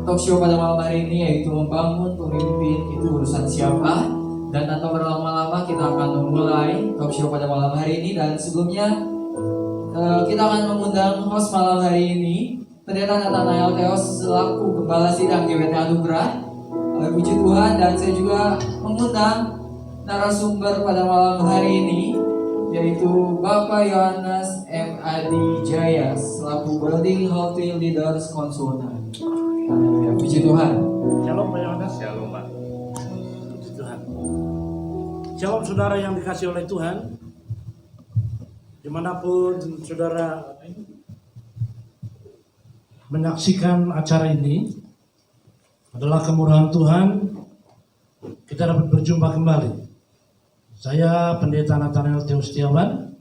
talk show pada malam hari ini, yaitu membangun pemimpin itu urusan siapa. Dan tanpa berlama-lama kita akan memulai talk show pada malam hari ini. Dan sebelumnya kita akan mengundang host malam hari ini, Pendeta Nathanael Theos selaku Gembala Sidang GBT Anugerah. Puji Tuhan. Dan saya juga mengundang narasumber pada malam hari ini, yaitu Bapak Yohanes M. Adi Jaya selaku Building Healthy Leaders Konsultan. Puji Tuhan. Shalom Pak Yohanes. Shalom Pak. Puji Tuhan. Shalom saudara yang dikasih oleh Tuhan, dimanapun saudara menyaksikan acara ini. Adalah kemurahan Tuhan kita dapat berjumpa kembali. Saya Pendeta Nathanael Theos Setiawan,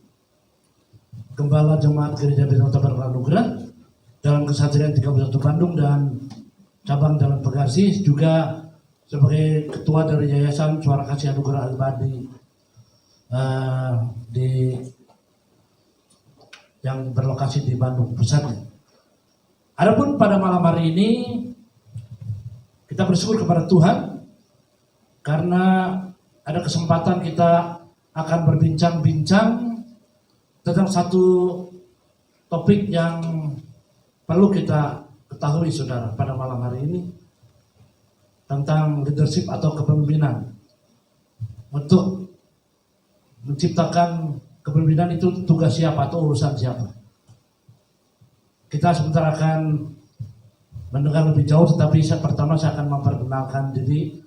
Gembala Jemaat Gereja Bintang Anugerah dalam Kesatria 31 Bandung dan cabang Jalan Pegasih, juga sebagai ketua dari Yayasan Suara Kasih Anugerah Al-Badi yang berlokasi di Bandung pusatnya. Adapun pada malam hari ini kita bersyukur kepada Tuhan karena ada kesempatan kita akan berbincang-bincang tentang satu topik yang perlu kita ketahui saudara pada malam hari ini, tentang leadership atau kepemimpinan. Untuk menciptakan kepemimpinan itu tugas siapa atau urusan siapa. Kita sebentar akan mendengar lebih jauh, tetapi pertama saya akan memperkenalkan diri.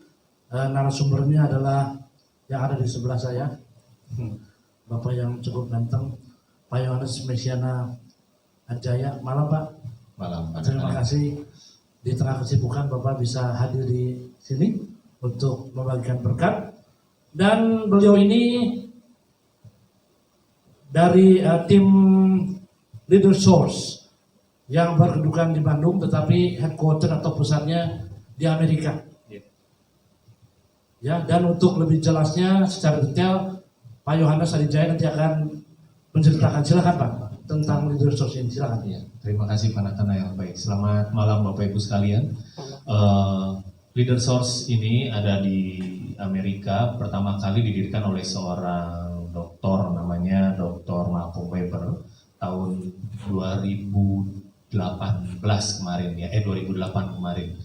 Narasumbernya adalah yang ada di sebelah saya, Bapak yang cukup ganteng, Pak Yohanes Mesiana Adjaya. Malam Pak. Malam Pak. Terima kasih di tengah kesibukan Bapak bisa hadir di sini untuk membagikan berkat. Dan beliau ini dari tim Leader Source yang berkedudukan di Bandung, tetapi headquarter atau pusatnya di Amerika. Ya, dan untuk lebih jelasnya secara detail, Pak Yohanes Adijaya nanti akan menceritakan. Silakan Pak tentang Leader Source ini. Silakan. Ya, terima kasih Pak Nathanael. Baik, selamat malam Bapak Ibu sekalian. Leader Source ini ada di Amerika. Pertama kali didirikan oleh seorang doktor namanya Dr. Malcolm Weber tahun 2018 kemarin ya, 2008 kemarin.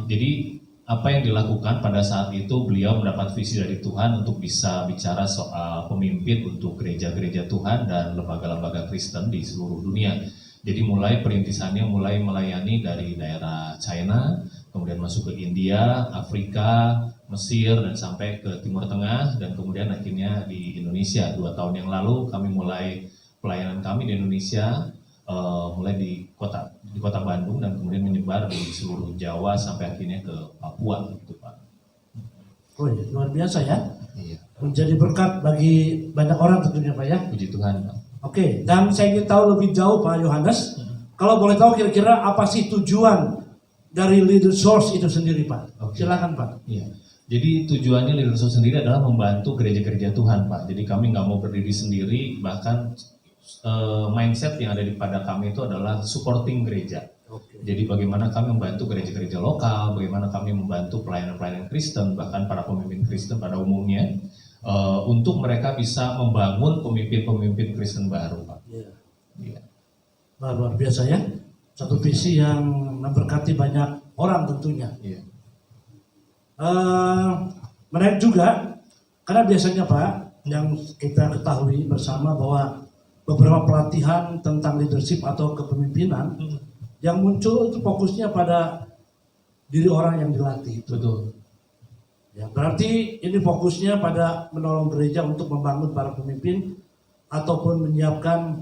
Jadi apa yang dilakukan pada saat itu, beliau mendapat visi dari Tuhan untuk bisa bicara soal pemimpin untuk gereja-gereja Tuhan dan lembaga-lembaga Kristen di seluruh dunia. Jadi mulai perintisannya mulai melayani dari daerah China, kemudian masuk ke India, Afrika, Mesir, dan sampai ke Timur Tengah, dan kemudian akhirnya di Indonesia. 2 tahun yang lalu kami mulai pelayanan kami di Indonesia, mulai di kota Bandung dan kemudian menyebar di seluruh Jawa sampai akhirnya ke Papua gitu Pak. Oh iya, luar biasa ya. Iya. Menjadi berkat bagi banyak orang tentunya Pak ya. Puji Tuhan Pak. Oke, dan saya ingin tahu lebih jauh Pak Yohanes, kalau boleh tahu kira-kira apa sih tujuan dari Leader Source itu sendiri Pak? Oke. Silakan Pak. Iya. Jadi tujuannya Leader Source sendiri adalah membantu gereja-gereja Tuhan Pak. Jadi kami nggak mau berdiri sendiri, bahkan mindset yang ada pada kami itu adalah supporting gereja. Oke. Jadi bagaimana kami membantu gereja-gereja lokal, bagaimana kami membantu pelayanan-pelayanan Kristen, bahkan para pemimpin Kristen pada umumnya, untuk mereka bisa membangun pemimpin-pemimpin Kristen baru, Pak. Iya. Iya. Wah, luar biasa ya. Satu visi yang memberkati banyak orang tentunya. Iya. Menarik juga, karena biasanya Pak, yang kita ketahui bersama bahwa beberapa pelatihan tentang leadership atau kepemimpinan yang muncul itu fokusnya pada diri orang yang dilatih. Betul. Ya, berarti ini fokusnya pada menolong gereja untuk membangun para pemimpin ataupun menyiapkan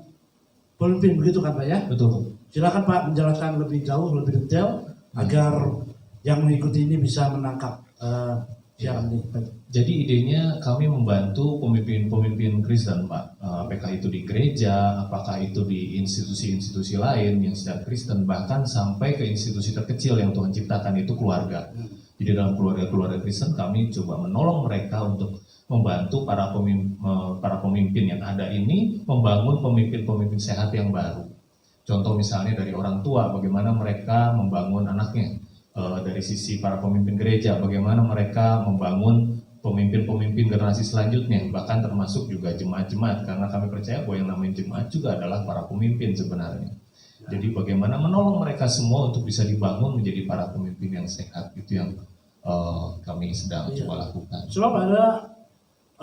pemimpin, begitu kan Pak ya? Betul. Silakan Pak menjelaskan lebih jauh, lebih detail agar yang mengikuti ini bisa menangkap siaran ini. Jadi idenya kami membantu pemimpin-pemimpin Kristen Pak, apakah itu di gereja, apakah itu di institusi-institusi lain yang secara Kristen, bahkan sampai ke institusi terkecil yang Tuhan ciptakan, itu keluarga. Jadi dalam keluarga-keluarga Kristen kami coba menolong mereka untuk membantu para pemimpin yang ada ini membangun pemimpin-pemimpin sehat yang baru. Contoh misalnya dari orang tua, bagaimana mereka membangun anaknya. Dari sisi para pemimpin gereja, bagaimana mereka membangun pemimpin-pemimpin generasi selanjutnya, bahkan termasuk juga jemaat-jemaat, karena kami percaya bahwa yang namanya jemaat juga adalah para pemimpin sebenarnya. Jadi bagaimana menolong mereka semua untuk bisa dibangun menjadi para pemimpin yang sehat, itu yang kami sedang coba lakukan. Sebab ada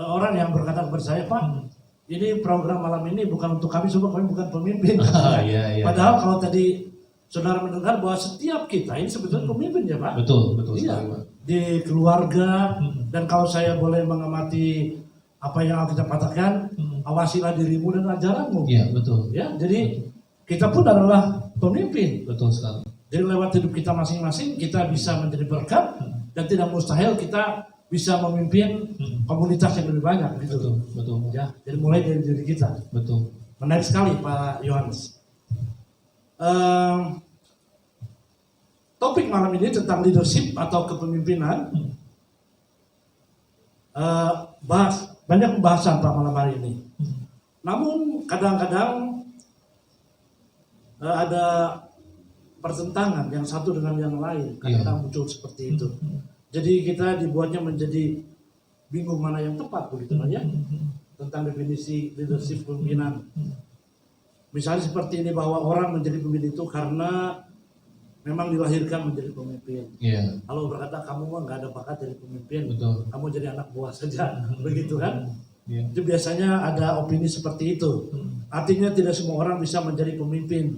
orang yang berkata kepada saya, Pak, ini program malam ini bukan untuk kami, sebab kami bukan pemimpin. Iya. Padahal kalau tadi saudara mendengar bahwa setiap kita ini sebetulnya pemimpin ya Pak. Betul Iya. sekali, Pak. Di keluarga, dan kalau saya boleh mengamati apa yang Alkitab katakan, awasilah dirimu dan ajaranmu. Iya, betul. Ya, jadi kita pun adalah pemimpin. Betul sekali. Jadi lewat hidup kita masing-masing kita bisa menjadi berkat, dan tidak mustahil kita bisa memimpin komunitas yang lebih banyak gitu. Betul. Ya, jadi mulai dari diri kita. Betul. Menarik sekali Pak Yohanes. Topik malam ini tentang leadership atau kepemimpinan. Banyak pembahasan Pak malam hari ini. Namun kadang-kadang ada pertentangan yang satu dengan yang lain. Kadang-kadang muncul seperti itu. Jadi kita dibuatnya menjadi bingung mana yang tepat begitu ya. Tentang definisi leadership kepemimpinan. Misalnya seperti ini, bahwa orang menjadi pemimpin itu karena memang dilahirkan menjadi pemimpin. Iya. Kalau berkata kamu mah nggak ada bakat jadi pemimpin, Betul. kamu jadi anak buah saja, begitu kan? Iya. Itu biasanya ada opini seperti itu. Artinya tidak semua orang bisa menjadi pemimpin.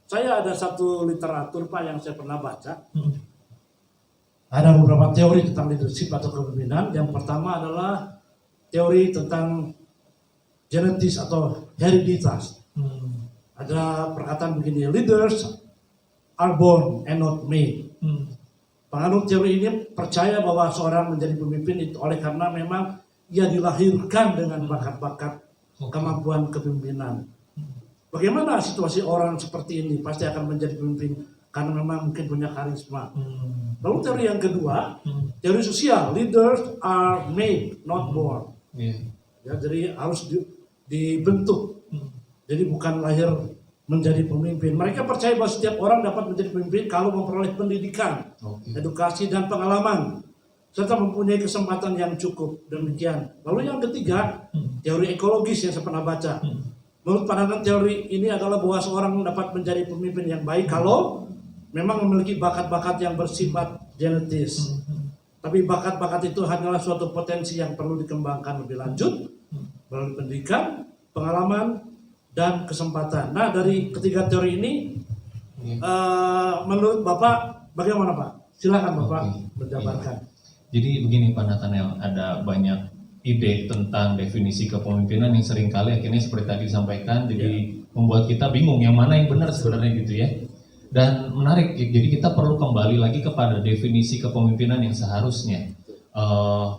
Saya ada satu literatur Pak yang saya pernah baca. Ada beberapa teori tentang leadership atau kepemimpinan. Yang pertama adalah teori tentang genetis atau hereditas. Ada perkataan begini, leaders are born and not made. Penganut teori ini percaya bahwa seorang menjadi pemimpin itu oleh karena memang ia dilahirkan dengan bakat-bakat kemampuan kepemimpinan. Bagaimana situasi orang seperti ini? Pasti akan menjadi pemimpin karena memang mungkin punya karisma. Lalu teori yang kedua, teori sosial, leaders are made, not born. Ya, jadi harus dibentuk. Jadi bukan lahir menjadi pemimpin. Mereka percaya bahwa setiap orang dapat menjadi pemimpin kalau memperoleh pendidikan, edukasi dan pengalaman, serta mempunyai kesempatan yang cukup. Demikian. Lalu yang ketiga, teori ekologis yang saya pernah baca. Menurut pandangan teori ini adalah bahwa seorang dapat menjadi pemimpin yang baik kalau memang memiliki bakat-bakat yang bersifat genetis. Tapi bakat-bakat itu hanyalah suatu potensi yang perlu dikembangkan lebih lanjut melalui pendidikan, pengalaman, dan kesempatan. Nah, dari ketiga teori ini, menurut Bapak bagaimana Pak? Silakan Bapak menjabarkan. Jadi begini Pak Nathaniel, ada banyak ide tentang definisi kepemimpinan yang seringkali akhirnya seperti tadi disampaikan, jadi membuat kita bingung yang mana yang benar sebenarnya gitu ya. Dan menarik, jadi kita perlu kembali lagi kepada definisi kepemimpinan yang seharusnya.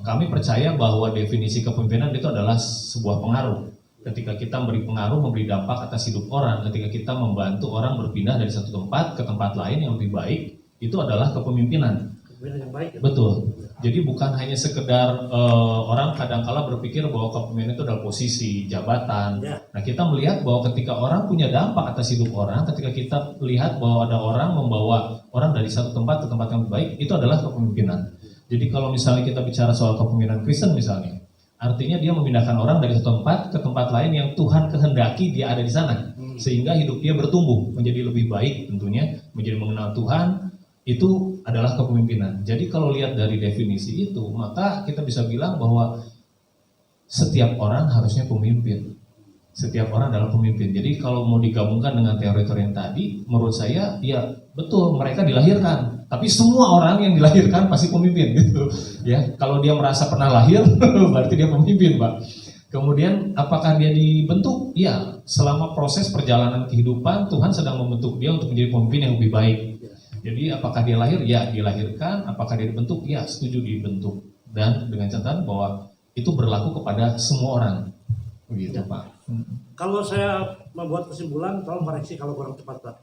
Kami percaya bahwa definisi kepemimpinan itu adalah sebuah pengaruh. Ketika kita memberi pengaruh, memberi dampak atas hidup orang, ketika kita membantu orang berpindah dari satu tempat ke tempat lain yang lebih baik, itu adalah kepemimpinan. Yang baik, ya? Betul. Jadi bukan hanya sekedar orang kadang-kala berpikir bahwa kepemimpinan itu adalah posisi, jabatan. Nah, kita melihat bahwa ketika orang punya dampak atas hidup orang, ketika kita lihat bahwa ada orang membawa orang dari satu tempat ke tempat yang lebih baik, itu adalah kepemimpinan. Jadi kalau misalnya kita bicara soal kepemimpinan Kristen misalnya, artinya dia memindahkan orang dari satu tempat ke tempat lain yang Tuhan kehendaki dia ada di sana, sehingga hidup dia bertumbuh menjadi lebih baik tentunya, menjadi mengenal Tuhan. Itu adalah kepemimpinan. Jadi kalau lihat dari definisi itu, maka kita bisa bilang bahwa setiap orang harusnya pemimpin. Setiap orang adalah pemimpin. Jadi kalau mau digabungkan dengan teori-teori yang tadi, menurut saya ya betul, mereka dilahirkan. Tapi semua orang yang dilahirkan pasti pemimpin gitu. Ya, kalau dia merasa pernah lahir, berarti dia pemimpin, Pak. Kemudian apakah dia dibentuk? Ya, selama proses perjalanan kehidupan Tuhan sedang membentuk dia untuk menjadi pemimpin yang lebih baik. Jadi apakah dia lahir? Ya, dilahirkan. Apakah dia dibentuk? Ya, setuju dibentuk. Dan dengan catatan bahwa itu berlaku kepada semua orang. Begitu, Pak. Kalau saya membuat kesimpulan, tolong koreksi kalau kurang tepat, Pak.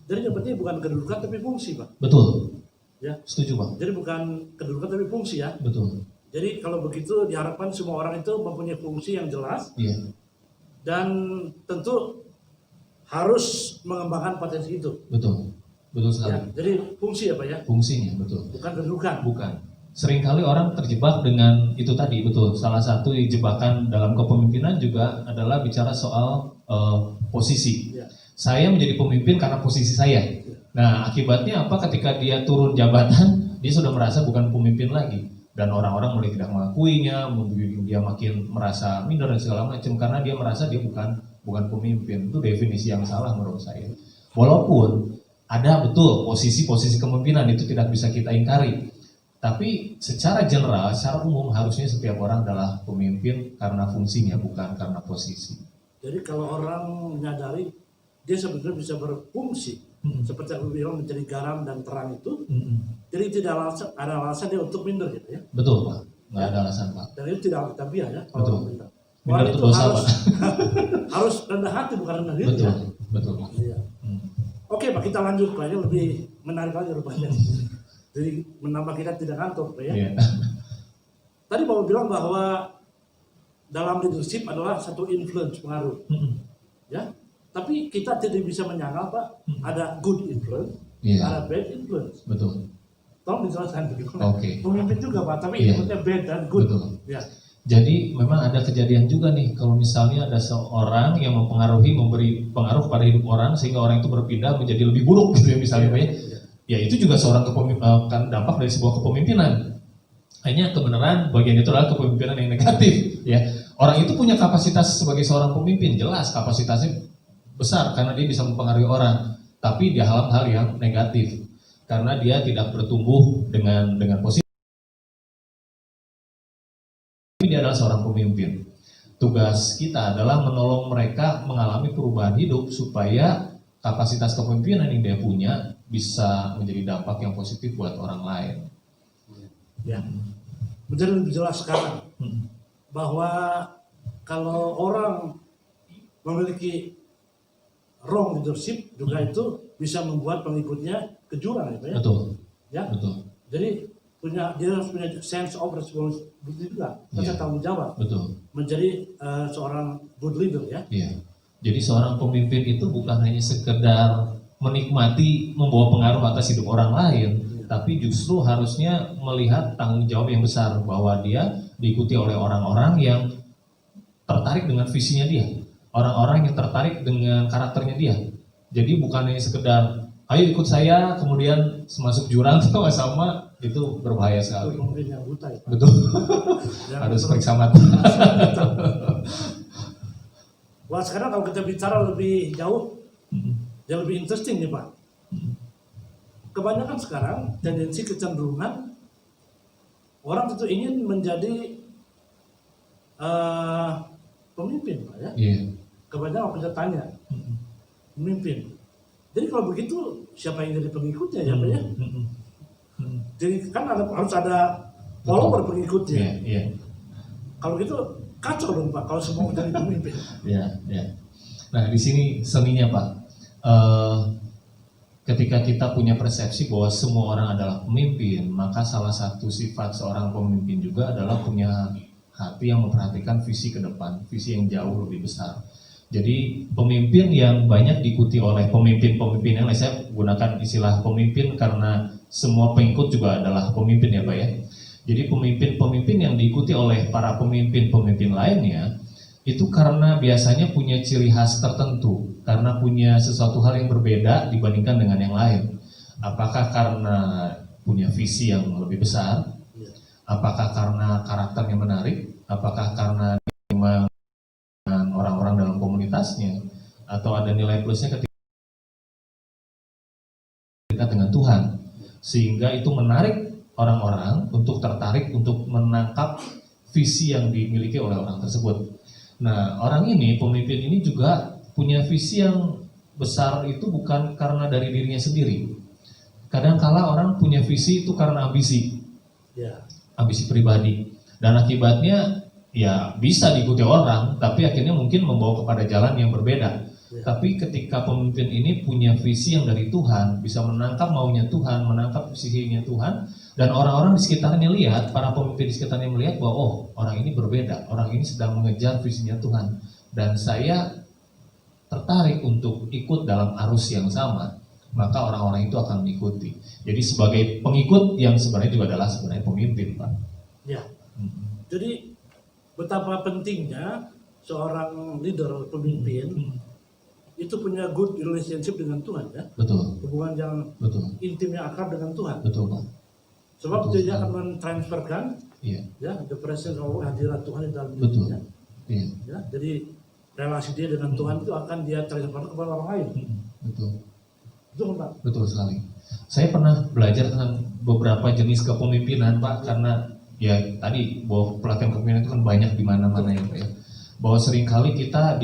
Jadi yang penting bukan kedudukan tapi fungsi, Pak. Betul. Ya. Setuju, Pak. Jadi bukan kedudukan tapi fungsi ya. Betul. Jadi kalau begitu diharapkan semua orang itu mempunyai fungsi yang jelas. Iya. Dan tentu harus mengembangkan potensi itu. Betul, betul sekali. Ya, jadi fungsi ya Pak ya, Fungsinya betul. bukan kedudukan. Bukan. Seringkali orang terjebak dengan itu tadi, betul. Salah satu jebakan dalam kepemimpinan juga adalah bicara soal posisi. Ya. Saya menjadi pemimpin karena posisi saya. Nah, akibatnya apa? Ketika dia turun jabatan, dia sudah merasa bukan pemimpin lagi. Dan orang-orang mulai tidak mengakuinya, dia makin merasa minder dan segala macam karena dia merasa dia bukan pemimpin. Itu definisi yang salah menurut saya. Walaupun ada betul posisi-posisi kepemimpinan itu tidak bisa kita ingkari. Tapi secara general, secara umum harusnya setiap orang adalah pemimpin karena fungsinya, bukan karena posisi. Jadi kalau orang menyadari dia sebetulnya bisa berfungsi, seperti yang bilang menjadi garam dan terang itu, jadi tidak ada alasan dia untuk minder gitu ya. Betul Pak, nggak ada alasan Pak. Dan itu tidak alkitabiah ya. Kalau Betul. minder. Minder Orang itu dosa harus, Pak. harus rendah hati bukan rendah diri. Betul, Ya. betul Pak. Iya. Oke Pak, kita lanjut Pak, ini lebih menarik lagi rupanya. Jadi menambah kita tidak ngantuk Pak ya. Iya. Tadi Bapak bilang bahwa dalam leadership adalah satu influence, pengaruh. Ya, tapi kita tidak bisa menyangkal Pak, ada good influence, Iya. ada bad influence. Betul. Tolong dijelaskan bagaimana. Oke. Pemimpin juga Pak, tapi Iya. inputnya bad dan good. Betul. Ya. Jadi memang ada kejadian juga nih kalau misalnya ada seorang yang memberi pengaruh pada hidup orang sehingga orang itu berpindah menjadi lebih buruk gitu ya misalnya Pak ya. Ya itu juga seorang kan dampak dari sebuah kepemimpinan. Hanya kebenaran bagian itu adalah kepemimpinan yang negatif ya. Orang itu punya kapasitas sebagai seorang pemimpin, jelas kapasitasnya besar karena dia bisa mempengaruhi orang, tapi di hal-hal yang negatif karena dia tidak bertumbuh dengan positif. Dia adalah seorang pemimpin. Tugas kita adalah menolong mereka mengalami perubahan hidup supaya kapasitas kepemimpinan yang dia punya bisa menjadi dampak yang positif buat orang lain. Ya. Menjadi lebih jelas sekarang bahwa kalau orang memiliki wrong leadership juga itu bisa membuat pengikutnya ke jurang gitu ya. Betul. Ya. Betul. Jadi dia harus punya sense of responsibility juga, rasa Iya. tanggung jawab Betul. menjadi seorang good leader ya. Iya. Jadi seorang pemimpin itu bukan hanya sekedar menikmati membawa pengaruh atas hidup orang lain, tapi justru harusnya melihat tanggung jawab yang besar bahwa dia diikuti oleh orang-orang yang tertarik dengan visinya dia, orang-orang yang tertarik dengan karakternya dia. Jadi bukan hanya sekedar ayo ikut saya kemudian masuk jurang sama itu berbahaya Itu sekali. pemimpin yang buta ya. Betul. Yang Harus betul. periksa mata. Wah sekarang kalau kita bicara lebih jauh, yang lebih interesting nih Pak. Kebanyakan sekarang tendensi kecenderungan orang itu ingin menjadi pemimpin Pak ya. Iya. Kebanyakan kalau kita tanya, pemimpin. Jadi kalau begitu siapa yang jadi pengikutnya ya Pak ya? Jadi kan harus ada follower pengikutnya. Iya, iya. Kalau gitu kacau dong Pak kalau semua menjadi pemimpin. Ya, ya. Nah, di sini seninya Pak. Ketika kita punya persepsi bahwa semua orang adalah pemimpin, maka salah satu sifat seorang pemimpin juga adalah punya hati yang memperhatikan visi ke depan, visi yang jauh lebih besar. Jadi pemimpin yang banyak diikuti oleh pemimpin-pemimpin yang lain, saya gunakan istilah pemimpin karena semua pengikut juga adalah pemimpin ya Pak ya. Jadi pemimpin-pemimpin yang diikuti oleh para pemimpin-pemimpin lainnya itu karena biasanya punya ciri khas tertentu, karena punya sesuatu hal yang berbeda dibandingkan dengan yang lain. Apakah karena punya visi yang lebih besar? Apakah karena karakternya menarik? Apakah karena memang orang-orang dalam komunitasnya? Atau ada nilai plusnya ketika dekat dengan Tuhan? Sehingga itu menarik orang-orang untuk tertarik untuk menangkap visi yang dimiliki oleh orang tersebut. Nah, orang ini, pemimpin ini juga punya visi yang besar itu bukan karena dari dirinya sendiri. Kadang-kala orang punya visi itu karena ambisi, Ya. ambisi pribadi. Dan akibatnya ya bisa diikuti orang, tapi akhirnya mungkin membawa kepada jalan yang berbeda. Ya. Tapi ketika pemimpin ini punya visi yang dari Tuhan, bisa menangkap maunya Tuhan, menangkap visinya Tuhan, dan orang-orang di sekitarnya lihat, para pemimpin di sekitarnya melihat bahwa oh orang ini berbeda, orang ini sedang mengejar visinya Tuhan, dan saya tertarik untuk ikut dalam arus yang sama, maka orang-orang itu akan mengikuti. Jadi sebagai pengikut yang sebenarnya juga adalah sebenarnya pemimpin, Pak. Ya. Jadi betapa pentingnya seorang leader, pemimpin itu punya good relationship dengan Tuhan, ya. Betul, Hubungan yang betul, intim yang akrab dengan Tuhan. betul, Pak. Sebab Betul dia sekali. akan mentransferkan Iya, ya the presence of hadirat Tuhan di dalam betul. dirinya. Iya, Ya, jadi relasi dia dengan Tuhan itu akan dia transfer kepada orang lain. betul. Itu kan, Pak. Betul sekali. Saya pernah belajar tentang beberapa jenis kepemimpinan, Pak, karena ya tadi bahwa pelatihan kepemimpinan itu kan banyak di mana-mana ya, Pak ya. Bahwa seringkali kita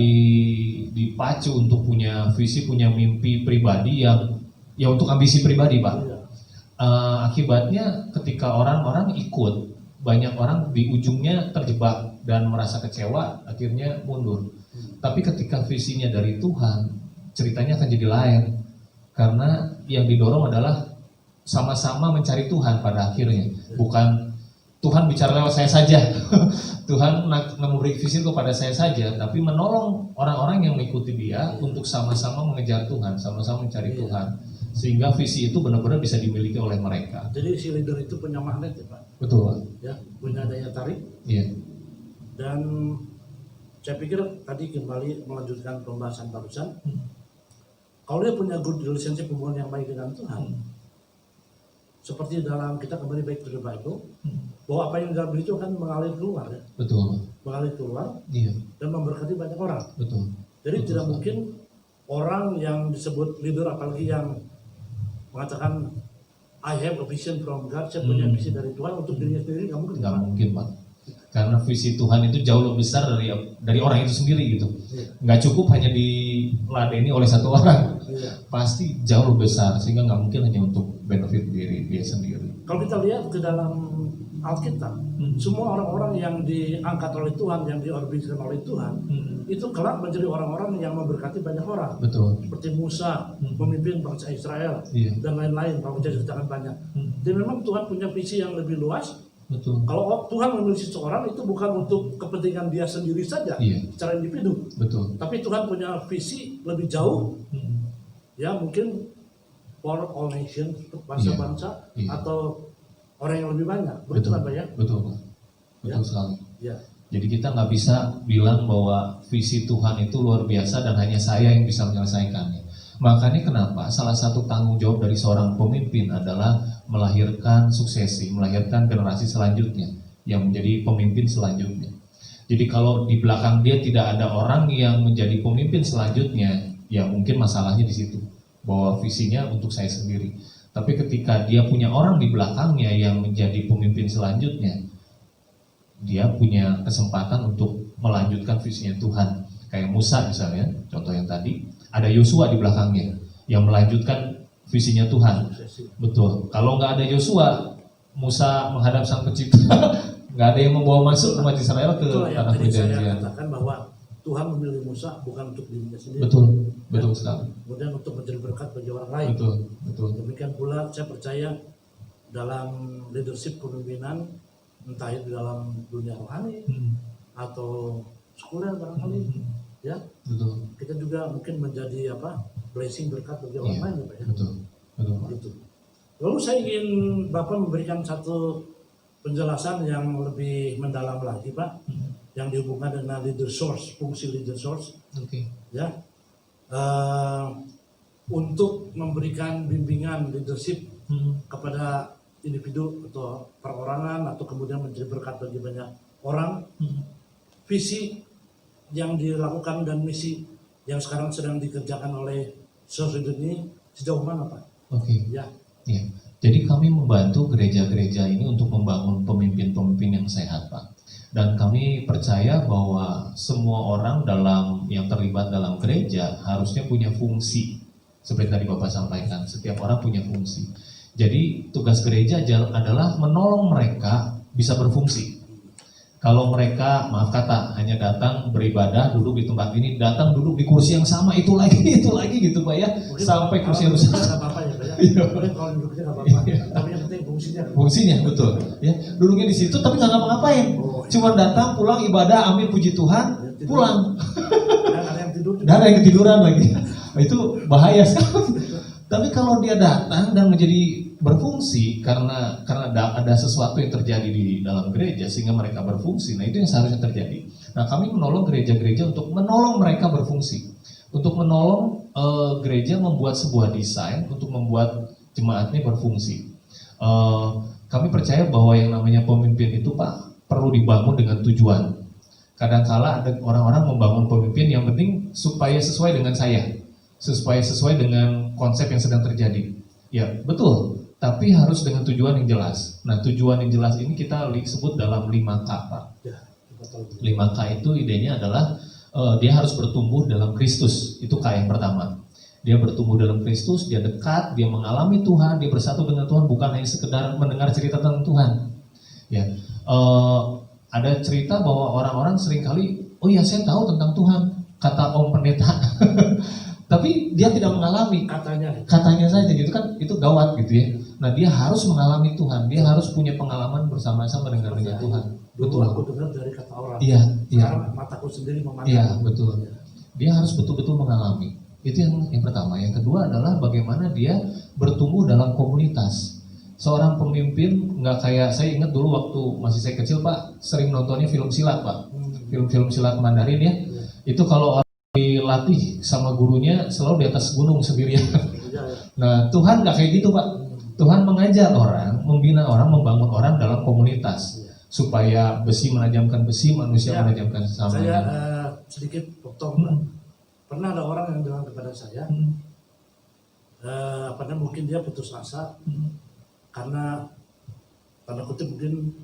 dipacu untuk punya visi, punya mimpi pribadi yang ya untuk ambisi pribadi, Pak. Iya. Akibatnya ketika orang-orang ikut, banyak orang di ujungnya terjebak dan merasa kecewa, akhirnya mundur. Tapi ketika visinya dari Tuhan, ceritanya akan jadi lain. Karena yang didorong adalah sama-sama mencari Tuhan pada akhirnya. Bukan Tuhan bicara lewat saya saja. Tuhan memberi visi kepada saya saja, tapi menolong orang-orang yang mengikuti dia untuk sama-sama mengejar Tuhan, sama-sama mencari Tuhan. Sehingga visi itu benar-benar bisa dimiliki oleh mereka. Jadi si leader itu punya magnet, ya, Pak. Betul, Pak. Ya, punya daya tarik. Iya. Dan saya pikir tadi kembali melanjutkan pembahasan barusan. Kalau dia punya good relationship, hubungan yang baik dengan Tuhan, seperti dalam kita kembali back to the Bible, bahwa apa yang dalam diri itu akan mengalir keluar, ya. Betul, Pak. Mengalir keluar Iya, dan memberkati banyak orang. betul. Jadi Betul tidak sekali. mungkin orang yang disebut leader, apalagi yang mengatakan I have a vision from God, saya punya visi dari Tuhan untuk dirinya sendiri, nggak mungkin. Nggak mungkin, Pak. Karena visi Tuhan itu jauh lebih besar dari orang itu sendiri gitu. Iya. Nggak cukup hanya diladeni oleh satu orang. Iya. Pasti jauh lebih besar, sehingga nggak mungkin hanya untuk benefit diri dia sendiri. Kalau kita lihat ke dalam Alkitab, semua orang-orang yang diangkat oleh Tuhan, yang diorbitkan oleh Tuhan, itu kelak menjadi orang-orang yang memberkati banyak orang. Betul. Seperti Musa, memimpin bangsa Israel, Iya. dan lain-lain, kalau saya ceritakan banyak. Dan memang Tuhan punya visi yang lebih luas. Betul. Kalau Tuhan memilih seseorang, itu bukan untuk kepentingan dia sendiri saja, Iya. secara individu. Betul. Tapi Tuhan punya visi lebih jauh, ya mungkin for all nations, untuk bangsa-bangsa, Iya. atau orang yang lebih banyak. Betul Betul. kan, Pak, ya? Betul, Pak. Betul Ya. sekali. Ya. Jadi kita nggak bisa bilang bahwa visi Tuhan itu luar biasa dan hanya saya yang bisa menyelesaikannya. Makanya kenapa salah satu tanggung jawab dari seorang pemimpin adalah melahirkan suksesi, melahirkan generasi selanjutnya yang menjadi pemimpin selanjutnya. Jadi kalau di belakang dia tidak ada orang yang menjadi pemimpin selanjutnya, ya mungkin masalahnya di situ, bahwa visinya untuk saya sendiri. Tapi ketika dia punya orang di belakangnya yang menjadi pemimpin selanjutnya, dia punya kesempatan untuk melanjutkan visinya Tuhan. Kayak Musa misalnya, contoh yang tadi, ada Yosua di belakangnya yang melanjutkan visinya Tuhan. Betul. Kalau nggak ada Yosua, Musa menghadap Sang Pencipta, nggak ada yang membawa masuk umat Israel ke Itulah yang tanah tadi saya perjanjian. katakan bahwa Tuhan memilih Musa bukan untuk dirinya sendiri. Betul, betul sekali. Kemudian untuk menjadi berkat bagi orang lain. Betul, betul. Demikian pula saya percaya dalam leadership kepemimpinan, entah itu dalam dunia rohani atau sekuler barangkali, ya Betul, kita juga mungkin menjadi blessing, berkat bagi orang iya, lain, ya, Pak, ya. betul, betul, Pak. Gitu. Lalu saya ingin Bapak memberikan satu penjelasan yang lebih mendalam lagi, Pak, yang dihubungkan dengan leader source, fungsi leader source, Oke. ya, untuk memberikan bimbingan leadership kepada individu atau perorangan atau kemudian menjadi berkat bagi banyak orang. Visi yang dilakukan dan misi yang sekarang sedang dikerjakan oleh source leader ini sejauh mana, Pak? Oke. Ya. Ya. Jadi kami membantu gereja-gereja ini untuk membangun pemimpin-pemimpin yang sehat, Pak. Dan kami percaya bahwa semua orang yang terlibat dalam gereja harusnya punya fungsi. Seperti tadi Bapak sampaikan, setiap orang punya fungsi. Jadi tugas gereja adalah menolong mereka bisa berfungsi. Kalau mereka, maaf kata, hanya datang beribadah, duduk di tempat ini, datang duduk di kursi yang sama, itu lagi gitu Pak ya, Mungkin sampai kursi kalau rusak. duduknya nggak apa-apa ya, Pak, ya. Iya. Mungkin kalau duduknya nggak apa-apa, tapi yang penting fungsinya. Fungsinya betul, ya duduknya di situ tapi nggak ngapa-ngapain, Oh, iya. cuma datang pulang ibadah, amin puji Tuhan, Ya, tidur. pulang. Dan ada yang tidur tidur juga. Dan ada yang ketiduran lagi. Itu bahaya sekali. Tapi kalau dia datang dan menjadi berfungsi karena ada sesuatu yang terjadi di dalam gereja sehingga mereka berfungsi, nah itu yang seharusnya terjadi. Nah kami menolong gereja-gereja untuk menolong mereka berfungsi, untuk menolong gereja membuat sebuah desain untuk membuat jemaatnya berfungsi. Kami percaya bahwa yang namanya pemimpin itu Pak perlu dibangun dengan tujuan. Kadangkala ada orang-orang membangun pemimpin yang penting supaya sesuai dengan saya, supaya sesuai dengan konsep yang sedang terjadi. Ya betul, tapi harus dengan tujuan yang jelas. Nah tujuan yang jelas ini kita sebut dalam 5K Pak. 5K itu idenya adalah dia harus bertumbuh dalam Kristus, itu K yang pertama. Dia bertumbuh dalam Kristus, dia dekat, dia mengalami Tuhan, dia bersatu dengan Tuhan, bukan hanya sekedar mendengar cerita tentang Tuhan. Ya, ada cerita bahwa orang-orang seringkali, oh ya saya tahu tentang Tuhan, kata Om Pendeta, tapi dia tidak mengalami. Katanya saja gitu kan, itu gawat gitu ya. Nah dia harus mengalami Tuhan, dia harus punya pengalaman bersama-sama dengan Tuhan. Betul. Aku dengar dari kata orang. Iya. Sekarang mataku sendiri memandang. Iya betul. Dia harus betul-betul mengalami. Itu yang pertama. Yang kedua adalah bagaimana dia bertumbuh dalam komunitas. Seorang pemimpin nggak kayak, saya ingat dulu waktu masih saya kecil Pak, sering nontonnya film silat Pak, film-film silat Mandarin ya. Itu kalau orang dilatih sama gurunya selalu di atas gunung sendirian. Nah Tuhan nggak kayak gitu Pak. Tuhan mengajar orang, membina orang, membangun orang dalam komunitas supaya besi menajamkan besi, manusia menajamkan sesama. Saya sedikit potong. Pernah ada orang yang bilang kepada saya, mungkin dia putus asa karena tanda kutip mungkin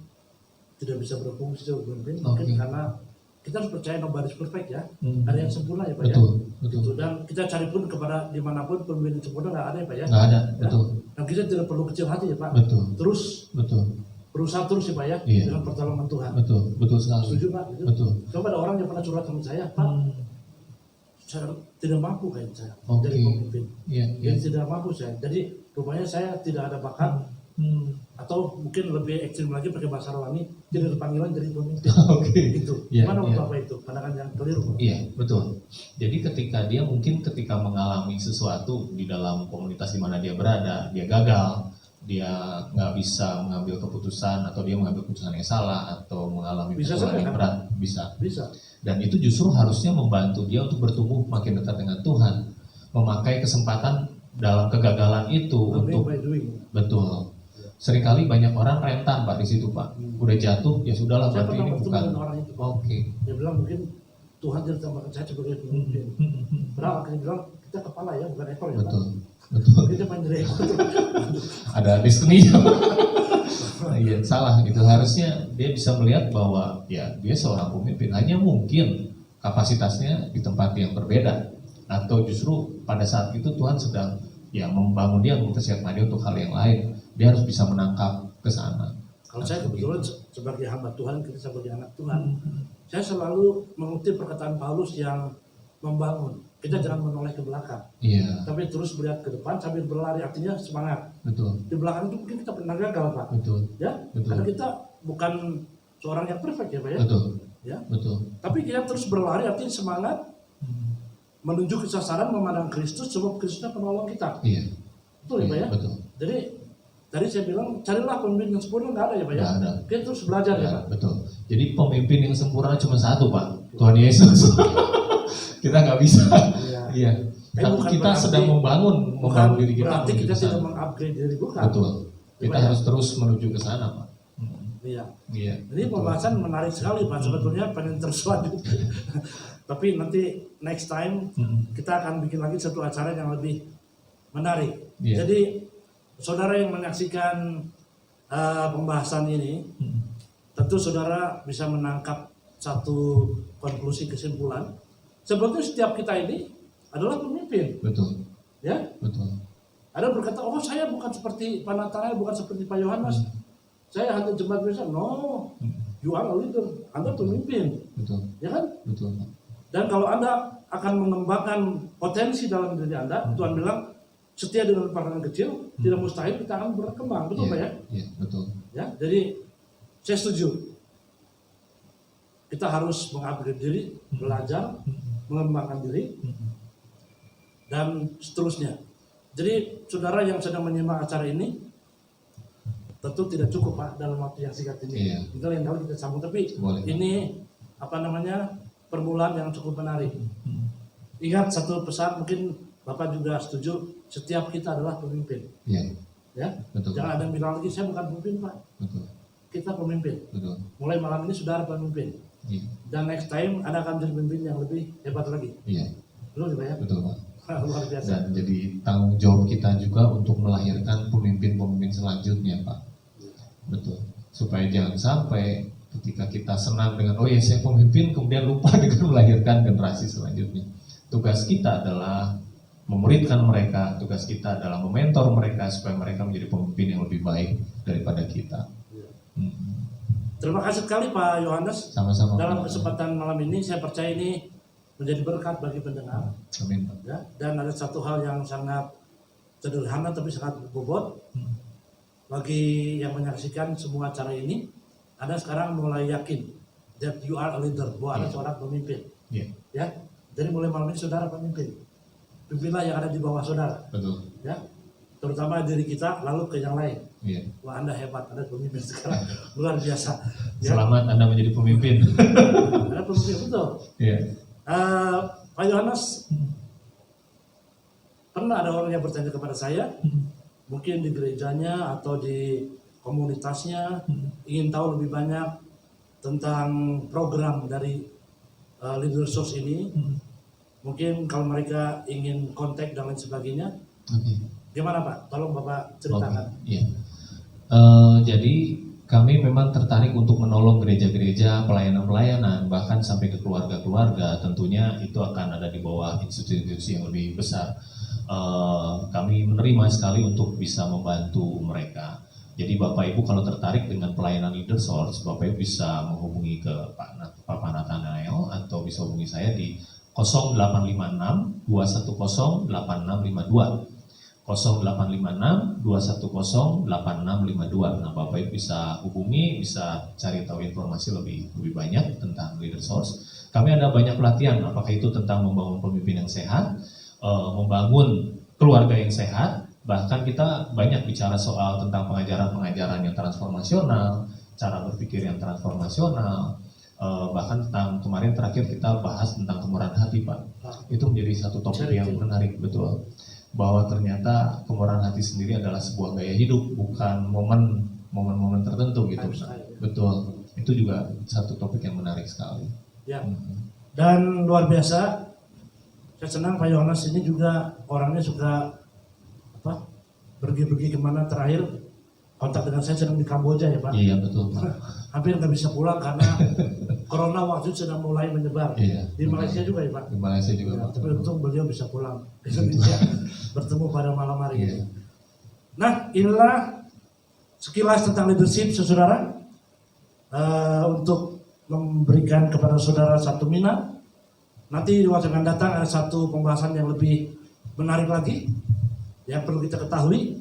tidak bisa berfungsi sebagai pemimpin, mungkin karena kita harus percaya nobody's perfect ya, ada yang sempurna ya Pak betul. Gitu. Dan kita cari pun kepada dimanapun pemimpin sempurna nggak ada ya Pak ya. Nggak ada, betul. Dan kita tidak perlu kecil hati ya Pak. Betul. Berusaha terus ya Pak ya, dengan pertolongan Tuhan. Betul sekali. Setuju Pak? Gitu. Betul. Coba ada orang yang pernah curhat sama saya, Pak, saya tidak mampu kayak saya jadi pemimpin. Yang tidak mampu saya. Jadi rupanya saya tidak ada bakat atau mungkin lebih ekstrim lagi pakai bahasa rohani, tidak ada panggilan jadi pemimpin. Gitu. Gimana Bapak itu? Pandangan yang keliru. Iya, betul. Jadi ketika dia mengalami sesuatu di dalam komunitas di mana dia berada, dia gagal, dia nggak bisa mengambil keputusan atau dia mengambil keputusan yang salah atau mengalami persoalan yang berat, bisa. Dan itu justru harusnya membantu dia untuk bertumbuh makin dekat dengan Tuhan, memakai kesempatan dalam kegagalan itu untuk betul. Seringkali banyak orang rentan Pak di situ Pak, udah jatuh ya sudahlah berarti ini bukan. Dia bilang mungkin Tuhan tidak tambahkan saya sebagai pemimpin. Padahal akhirnya bilang kita kepala ya bukan ekor ya. Betul. Kita panjang ekor. Ada destiny. Iya salah gitu, harusnya dia bisa melihat bahwa ya dia seorang pemimpin, hanya mungkin kapasitasnya di tempat yang berbeda atau justru pada saat itu Tuhan sedang ya membangun dia, mempersiapkan dia untuk hal yang lain, dia harus bisa menangkap ke sana. Kalau saya kebetulan sebagai hamba Tuhan, kita sebagai anak Tuhan, saya selalu mengutip perkataan Paulus yang membangun. Kita jangan menoleh ke belakang, tapi terus melihat ke depan sambil berlari, artinya semangat. Betul. Di belakang itu mungkin kita pernah gagal Pak. Betul. Ya, karena kita bukan seorang yang perfect ya Pak ya. Betul. Ya. Betul. Tapi kita terus berlari, artinya semangat, menuju ke sasaran, memandang Kristus, sebab Kristusnya penolong kita. Iya. Betul ya Pak ya. Betul. Jadi tadi saya bilang carilah pemimpin yang sempurna, nggak ada ya Pak ya. Nggak ada. Kita terus belajar ya Pak. Betul. Jadi pemimpin yang sempurna cuma satu Pak, Tuhan Yesus. Kita nggak bisa. Iya. Tapi kita sedang membangun diri kita. Berarti kita tidak mengupgrade diri bukan. Betul. Kita harus terus menuju ke sana Pak. Iya. Ini pembahasan menarik sekali Pak. Sebetulnya pengen terus lanjut. Tapi nanti next time kita akan bikin lagi satu acara yang lebih menarik. Jadi saudara yang menyaksikan pembahasan ini, tentu saudara bisa menangkap satu konklusi kesimpulan. Sebetulnya setiap kita ini adalah pemimpin. Betul. Ya. Betul. Ada berkata, oh saya bukan seperti Pak Nathanael, bukan seperti Pak Yohanes. Saya hanya jemaat biasa. No, you are a leader. Anda pemimpin. Betul. Ya kan? Betul. Dan kalau Anda akan mengembangkan potensi dalam diri Anda, Tuhan bilang, setia dengan pandangan kecil, tidak mustahil kita akan berkembang. Betul Pak ya? Iya, betul. Ya, jadi saya setuju. Kita harus mengupgrade diri, belajar, mengembangkan diri, dan seterusnya. Jadi saudara yang sedang menyimak acara ini tentu tidak cukup Pak dalam waktu yang singkat ini. Iya. Itu yang tahu kita sambung, tapi Boleh. ini permulaan yang cukup menarik. Ingat satu pesan, mungkin Bapak juga setuju, setiap kita adalah pemimpin. Iya, Ya, betul. jangan ada yang bilang lagi saya bukan pemimpin Pak. Betul, Kita pemimpin. betul. Mulai malam ini saudara pemimpin. Iya, Dan next time Anda akan menjadi pemimpin yang lebih hebat lagi. iya, Betul ya? betul Pak. Luar biasa. Dan jadi tanggung jawab kita juga untuk melahirkan pemimpin-pemimpin selanjutnya Pak. Betul. Supaya jangan sampai ketika kita senang dengan oh ya saya pemimpin kemudian lupa dengan melahirkan generasi selanjutnya. Tugas kita adalah memuridkan mereka, tugas kita adalah mementor mereka supaya mereka menjadi pemimpin yang lebih baik daripada kita. Terima kasih sekali Pak Yohanes. Sama-sama. Dalam Pak. kesempatan malam ini saya percaya ini menjadi berkat bagi pendengar. Amin Pak. Ya, dan ada satu hal yang sangat sederhana tapi sangat bobot bagi yang menyaksikan semua acara ini. Anda sekarang mulai yakin that you are a leader, bahwa Anda seorang pemimpin. Iya, Ya, jadi mulai malam ini saudara pemimpin. Pimpinlah yang ada di bawah saudara. betul. Ya, terutama diri kita, lalu ke yang lain. Iya. Wah Anda hebat, Anda pemimpin sekarang luar biasa. Ya, Selamat Anda menjadi pemimpin. Anda pemimpin betul. Iya. Pak Yohanes, pernah ada orang yang bertanya kepada saya, mungkin di gerejanya atau di komunitasnya ingin tahu lebih banyak tentang program dari Leader Source ini. Mungkin kalau mereka ingin kontak dan lain sebagainya, Oke. gimana Pak? Tolong Bapak ceritakan. Oke, iya. Jadi kami memang tertarik untuk menolong gereja-gereja, pelayanan-pelayanan, bahkan sampai ke keluarga-keluarga. Tentunya itu akan ada di bawah institusi yang lebih besar. Kami menerima sekali untuk bisa membantu mereka. Jadi Bapak Ibu kalau tertarik dengan pelayanan Leader Source, Bapak Ibu bisa menghubungi ke Pak Nathanael atau bisa hubungi saya di 0856 210 8652. 0856 210 8652. Nah, Bapak Ibu bisa hubungi, bisa cari tahu informasi lebih banyak tentang Leader Source. Kami ada banyak pelatihan, apakah itu tentang membangun pemimpin yang sehat, membangun keluarga yang sehat, bahkan kita banyak bicara soal tentang pengajaran-pengajaran yang transformasional, cara berpikir yang transformasional, bahkan tentang kemarin terakhir kita bahas tentang kemurahan hati Pak. Itu menjadi satu topik yang menarik, betul. Bahwa ternyata kemurahan hati sendiri adalah sebuah gaya hidup, bukan momen-momen tertentu gitu. Betul. Itu juga satu topik yang menarik sekali. Ya. Dan luar biasa, saya senang Pak Yohanes ini juga orangnya suka pergi-pergi kemana. Terakhir kontak dengan saya sedang di Kamboja ya Pak. Iya betul Pak. Hampir nggak bisa pulang karena corona waktu itu sedang mulai menyebar. Iya, Di Malaysia juga ya Pak. Di Malaysia juga Ya, Pak. tapi untung beliau bisa pulang ke Indonesia bertemu pada malam hari ini. Iya. Nah, inilah sekilas tentang leadership, saudara. Untuk memberikan kepada saudara satu minat. Nanti di waktu yang akan datang ada satu pembahasan yang lebih menarik lagi. Yang perlu kita ketahui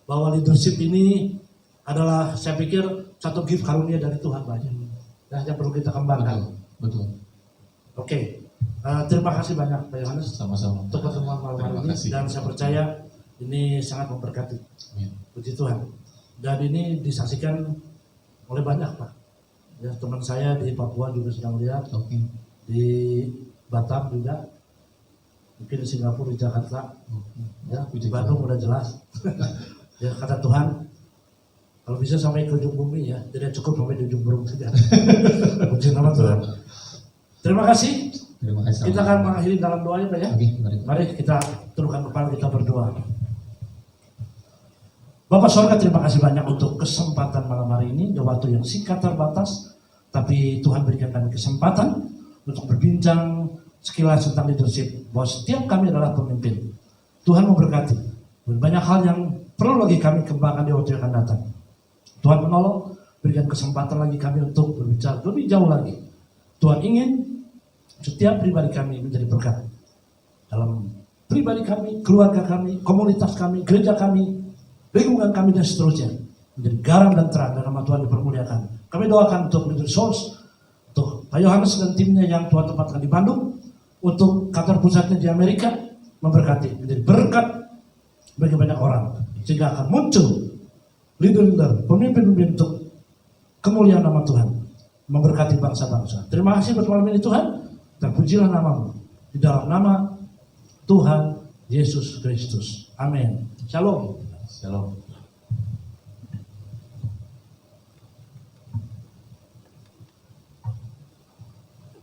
bahwa leadership ini adalah, saya pikir, satu gift karunia dari Tuhan banyak. Nah, yang perlu kita kembangkan. Betul. Oke. Terima kasih banyak Pak Yohanes Sama-sama. untuk pertemuan malam hari Terima ini, kasih. dan saya percaya ini sangat memberkati. Amin. Puji Tuhan. Dan ini disaksikan oleh banyak Pak. Ya, teman saya di Papua juga sedang melihat, Oke. di Batam juga, mungkin di Singapura, di Jakarta, ya, di Bandung udah jelas. Ya, kata Tuhan, kalau bisa sampai ke ujung bumi ya, tidak cukup sampai di ujung burung saja. Puji nama Tuhan. Terima kasih. Terima kasih. Kita akan mengakhiri dalam doa ya Pak ya. Oke, mari. Mari kita turunkan kepala, kita berdoa. Bapak Sorga, terima kasih banyak untuk kesempatan malam hari ini. Di waktu yang singkat terbatas, tapi Tuhan berikan kami kesempatan untuk berbincang sekilas tentang leadership. Bahwa setiap kami adalah pemimpin. Tuhan memberkati. Banyak hal yang perlu lagi kami kembangkan di waktu yang akan datang. Tuhan menolong, berikan kesempatan lagi kami untuk berbicara lebih jauh lagi. Tuhan ingin setiap pribadi kami menjadi berkat. Dalam pribadi kami, keluarga kami, komunitas kami, gereja kami, lingkungan kami dan seterusnya. Menjadi garam dan terang dan nama Tuhan dipermuliakan. Kami doakan untuk Leader Source, untuk Pak Yohanes dan timnya yang Tuhan tempatkan di Bandung. untuk kantor pusatnya di Amerika, memberkati, menjadi berkat bagi banyak orang, sehingga akan muncul leader-leader, pemimpin-pemimpin untuk kemuliaan nama Tuhan, memberkati bangsa-bangsa. Terima kasih buat malam ini Tuhan, terpujilah namamu di dalam nama Tuhan Yesus Kristus. Amin. Shalom. Shalom.